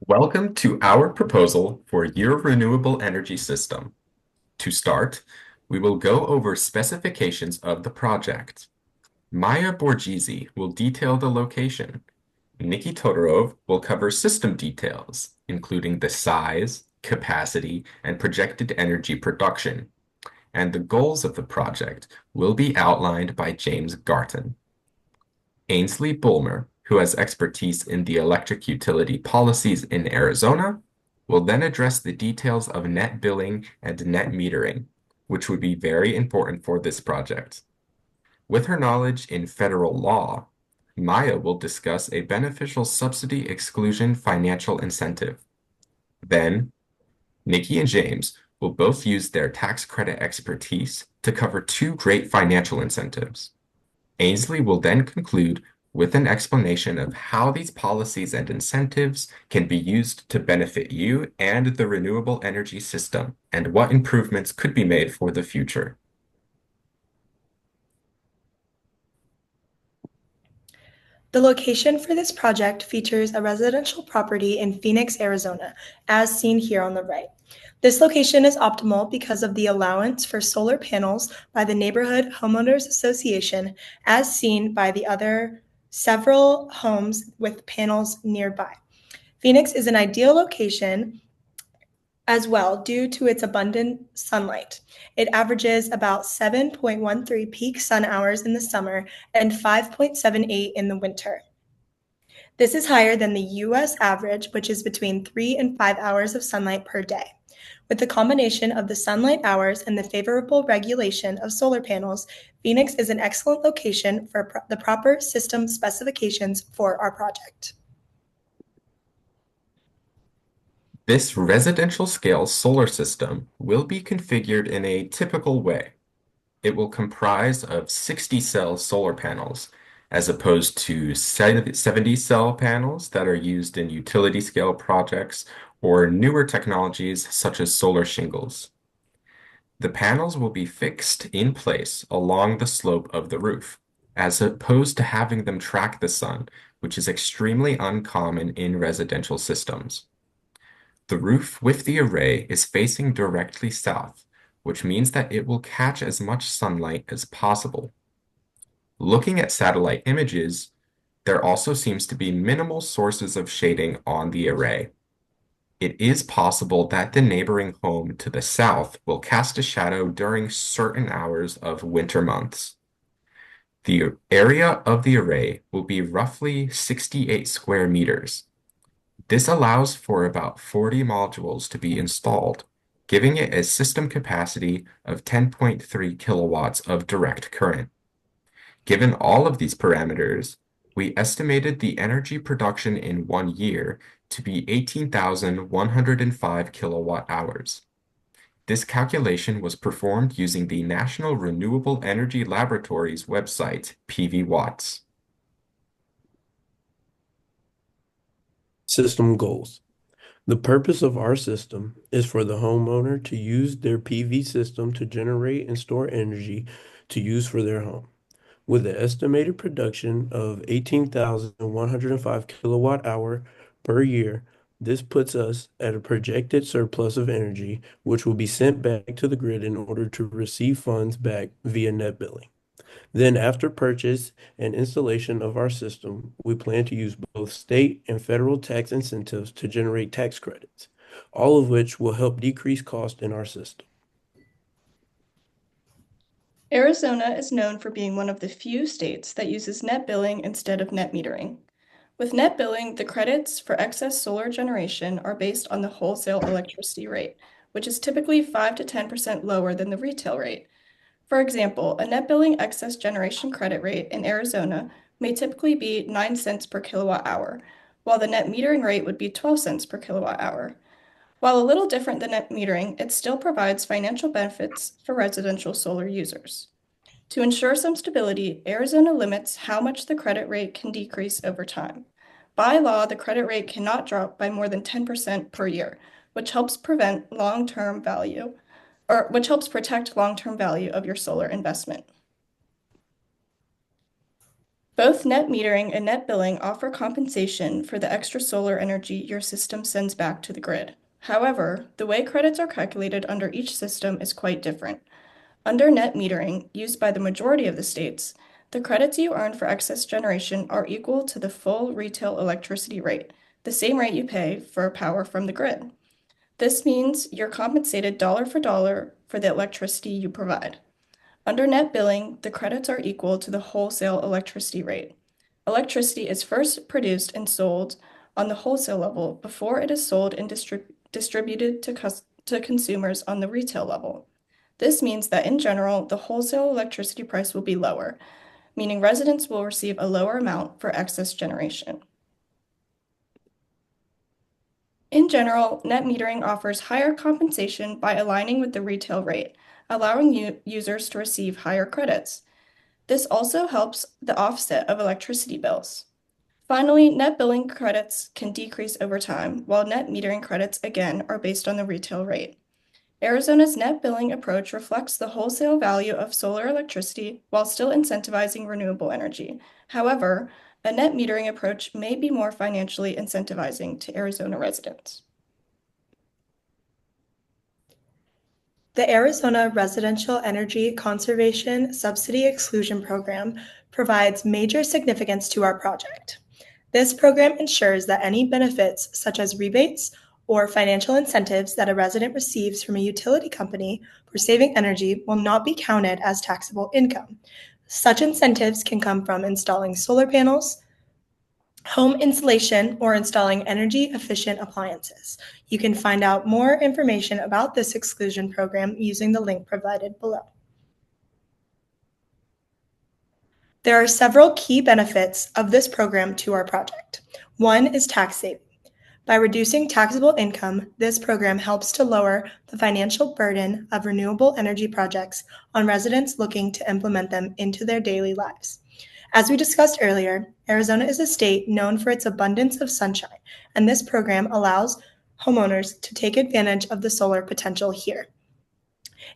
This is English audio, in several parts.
Welcome to our proposal for your renewable energy system. To start, we will go over specifications of the project. Maya Borghese will detail the location. Nikki Todorov will cover system details, including the size, capacity, and projected energy production. And the goals of the project will be outlined by James Garton. Ainsley Bulmer, who has expertise in the electric utility policies in Arizona, will then address the details of net billing and net metering, which would be very important for this project. With her knowledge in federal law, Maya will discuss a beneficial subsidy exclusion financial incentive. Then, Nikki and James will both use their tax credit expertise to cover two great financial incentives. Ainsley will then conclude with an explanation of how these policies and incentives can be used to benefit you and the renewable energy system, and what improvements could be made for the future. The location for this project features a residential property in Phoenix, Arizona, as seen here on the right. This location is optimal because of the allowance for solar panels by the Neighborhood Homeowners Association, as seen by the other several homes with panels nearby. Phoenix is an ideal location as well due to its abundant sunlight. It averages about 7.13 peak sun hours in the summer and 5.78 in the winter. This is higher than the US average, which is between 3 and 5 hours of sunlight per day. With the combination of the sunlight hours and the favorable regulation of solar panels, Phoenix is an excellent location for the proper system specifications for our project. This residential scale solar system will be configured in a typical way. It will comprise of 60 cell solar panels, as opposed to 70 cell panels that are used in utility scale projects or newer technologies such as solar shingles. The panels will be fixed in place along the slope of the roof, as opposed to having them track the sun, which is extremely uncommon in residential systems. The roof with the array is facing directly south, which means that it will catch as much sunlight as possible. Looking at satellite images, there also seems to be minimal sources of shading on the array. It is possible that the neighboring home to the south will cast a shadow during certain hours of winter months. The area of the array will be roughly 68 square meters. This allows for about 40 modules to be installed, giving it a system capacity of 10.3 kilowatts of direct current. Given all of these parameters, we estimated the energy production in 1 year to be 18,105 kilowatt hours. This calculation was performed using the National Renewable Energy Laboratory's website, PV Watts. System goals. The purpose of our system is for the homeowner to use their PV system to generate and store energy to use for their home. With an estimated production of 18,105 kilowatt hour per year, this puts us at a projected surplus of energy, which will be sent back to the grid in order to receive funds back via net billing. Then, after purchase and installation of our system, we plan to use both state and federal tax incentives to generate tax credits, all of which will help decrease cost in our system. Arizona is known for being one of the few states that uses net billing instead of net metering. With net billing, the credits for excess solar generation are based on the wholesale electricity rate, which is typically 5 to 10% lower than the retail rate. For example, a net billing excess generation credit rate in Arizona may typically be 9 cents per kilowatt hour, while the net metering rate would be 12 cents per kilowatt hour. While a little different than net metering, it still provides financial benefits for residential solar users. To ensure some stability, Arizona limits how much the credit rate can decrease over time. By law, the credit rate cannot drop by more than 10% per year, which helps prevent long-term value, or which helps protect long-term value of your solar investment. Both net metering and net billing offer compensation for the extra solar energy your system sends back to the grid. However, the way credits are calculated under each system is quite different. Under net metering, used by the majority of the states, the credits you earn for excess generation are equal to the full retail electricity rate, the same rate you pay for power from the grid. This means you're compensated dollar for the electricity you provide. Under net billing, the credits are equal to the wholesale electricity rate. Electricity is first produced and sold on the wholesale level before it is sold and distributed to consumers on the retail level. This means that in general, the wholesale electricity price will be lower, meaning residents will receive a lower amount for excess generation. In general, net metering offers higher compensation by aligning with the retail rate, allowing users to receive higher credits. This also helps the offset of electricity bills. Finally, net billing credits can decrease over time, while net metering credits again are based on the retail rate. Arizona's net billing approach reflects the wholesale value of solar electricity while still incentivizing renewable energy. However, a net metering approach may be more financially incentivizing to Arizona residents. The Arizona Residential Energy Conservation Subsidy Exclusion Program provides major significance to our project. This program ensures that any benefits, such as rebates or financial incentives that a resident receives from a utility company for saving energy, will not be counted as taxable income. Such incentives can come from installing solar panels, home insulation, or installing energy-efficient appliances. You can find out more information about this exclusion program using the link provided below. There are several key benefits of this program to our project. One is tax saving. By reducing taxable income, this program helps to lower the financial burden of renewable energy projects on residents looking to implement them into their daily lives. As we discussed earlier, Arizona is a state known for its abundance of sunshine, and this program allows homeowners to take advantage of the solar potential here.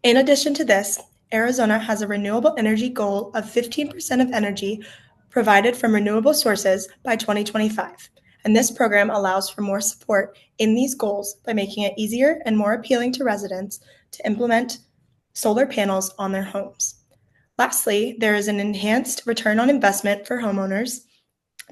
In addition to this, Arizona has a renewable energy goal of 15% of energy provided from renewable sources by 2025. And this program allows for more support in these goals by making it easier and more appealing to residents to implement solar panels on their homes. Lastly, there is an enhanced return on investment for homeowners.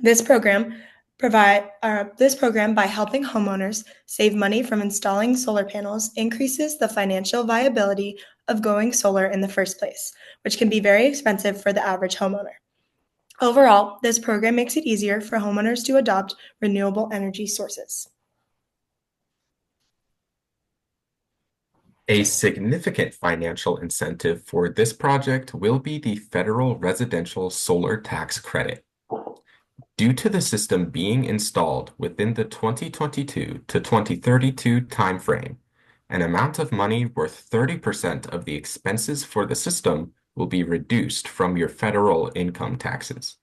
This program by helping homeowners save money from installing solar panels increases the financial viability of going solar in the first place, which can be very expensive for the average homeowner. Overall, this program makes it easier for homeowners to adopt renewable energy sources. A significant financial incentive for this project will be the federal residential solar tax credit. Due to the system being installed within the 2022 to 2032 timeframe, an amount of money worth 30% of the expenses for the system will be reduced from your federal income taxes.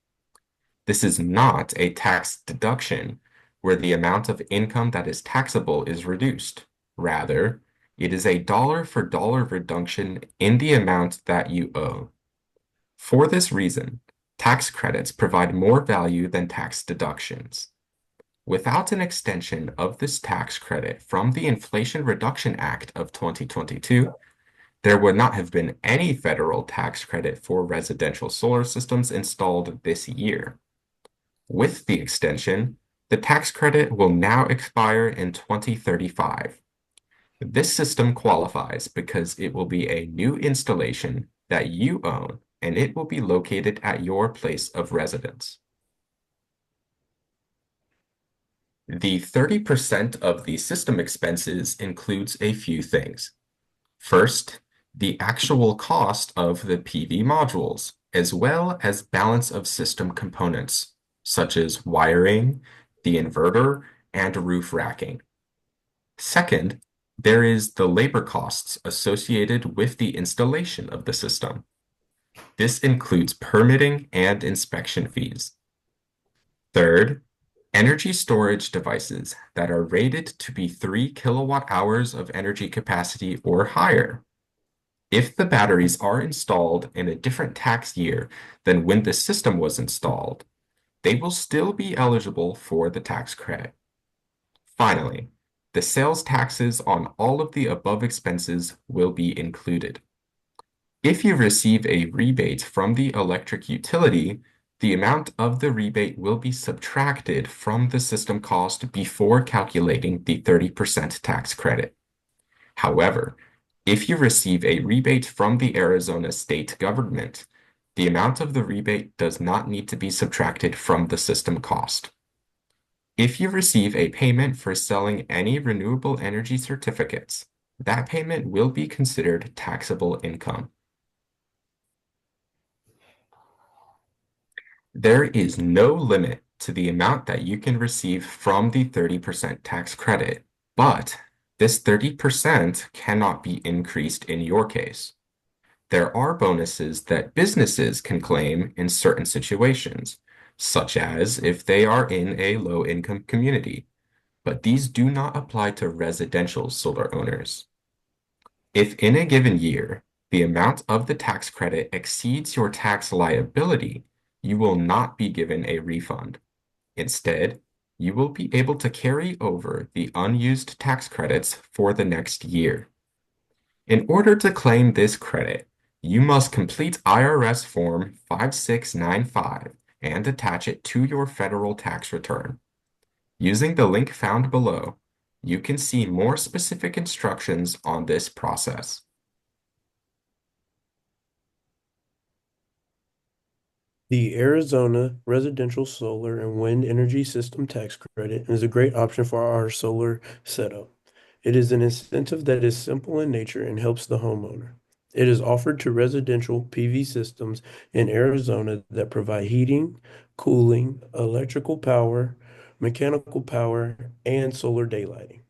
This is not a tax deduction where the amount of income that is taxable is reduced. Rather, it is a dollar-for-dollar reduction in the amount that you owe. For this reason, tax credits provide more value than tax deductions. Without an extension of this tax credit from the Inflation Reduction Act of 2022, there would not have been any federal tax credit for residential solar systems installed this year. With the extension, the tax credit will now expire in 2035. This system qualifies because it will be a new installation that you own, and it will be located at your place of residence. The 30% of the system expenses includes a few things. First, the actual cost of the PV modules, as well as balance of system components, such as wiring, the inverter, and roof racking. Second, there is the labor costs associated with the installation of the system. This includes permitting and inspection fees. Third, energy storage devices that are rated to be 3 kilowatt hours of energy capacity or higher. If the batteries are installed in a different tax year than when the system was installed, they will still be eligible for the tax credit. Finally, the sales taxes on all of the above expenses will be included. If you receive a rebate from the electric utility, the amount of the rebate will be subtracted from the system cost before calculating the 30% tax credit. However, if you receive a rebate from the Arizona state government, the amount of the rebate does not need to be subtracted from the system cost. If you receive a payment for selling any renewable energy certificates, that payment will be considered taxable income. There is no limit to the amount that you can receive from the 30% tax credit, but this 30% cannot be increased in your case. There are bonuses that businesses can claim in certain situations, such as if they are in a low-income community, but these do not apply to residential solar owners. If in a given year, the amount of the tax credit exceeds your tax liability, you will not be given a refund. Instead, you will be able to carry over the unused tax credits for the next year. In order to claim this credit, you must complete IRS Form 5695 and attach it to your federal tax return. Using the link found below, you can see more specific instructions on this process. The Arizona Residential Solar and Wind Energy System Tax Credit is a great option for our solar setup. It is an incentive that is simple in nature and helps the homeowner. It is offered to residential PV systems in Arizona that provide heating, cooling, electrical power, mechanical power, and solar daylighting.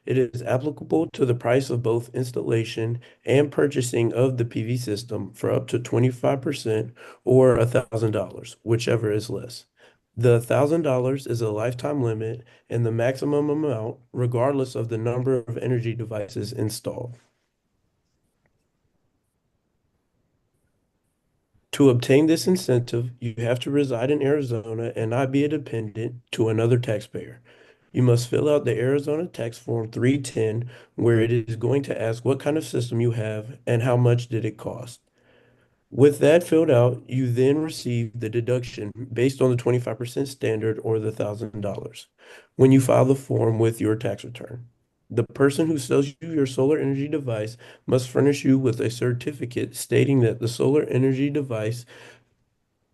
It is applicable to the price of both installation and purchasing of the PV system for up to 25% or $1,000, whichever is less. The $1,000 is a lifetime limit and the maximum amount, regardless of the number of energy devices installed. To obtain this incentive, you have to reside in Arizona and not be a dependent to another taxpayer. You must fill out the Arizona Tax Form 310, where it is going to ask what kind of system you have and how much did it cost. With that filled out, you then receive the deduction based on the 25% standard or the $1,000 when you file the form with your tax return. The person who sells you your solar energy device must furnish you with a certificate stating that the solar energy device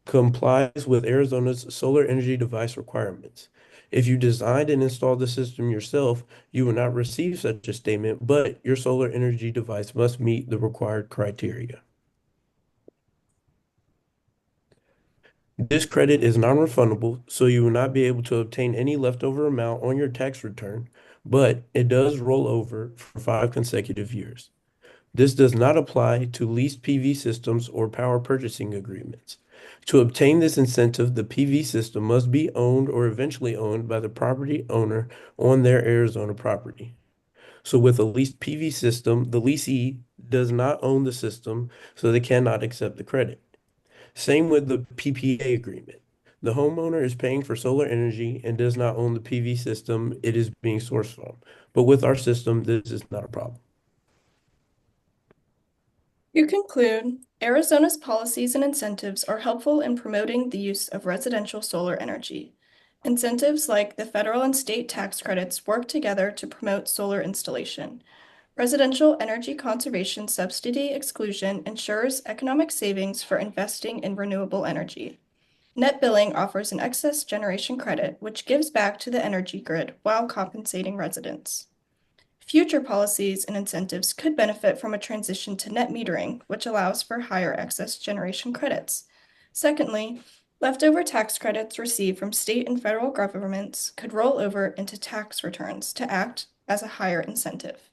complies with Arizona's solar energy device requirements. If you designed and installed the system yourself, you will not receive such a statement, but your solar energy device must meet the required criteria. This credit is non-refundable, so you will not be able to obtain any leftover amount on your tax return, but it does roll over for 5 consecutive years. This does not apply to leased PV systems or power purchasing agreements. To obtain this incentive, the PV system must be owned or eventually owned by the property owner on their Arizona property. So with a leased PV system, the leasee does not own the system, so they cannot accept the credit. Same with the PPA agreement. The homeowner is paying for solar energy and does not own the PV system it is being sourced from. But with our system, this is not a problem. To conclude, Arizona's policies and incentives are helpful in promoting the use of residential solar energy. Incentives like the federal and state tax credits work together to promote solar installation. Residential energy conservation subsidy exclusion ensures economic savings for investing in renewable energy. Net billing offers an excess generation credit, which gives back to the energy grid while compensating residents. Future policies and incentives could benefit from a transition to net metering, which allows for higher excess generation credits. Secondly, leftover tax credits received from state and federal governments could roll over into tax returns to act as a higher incentive.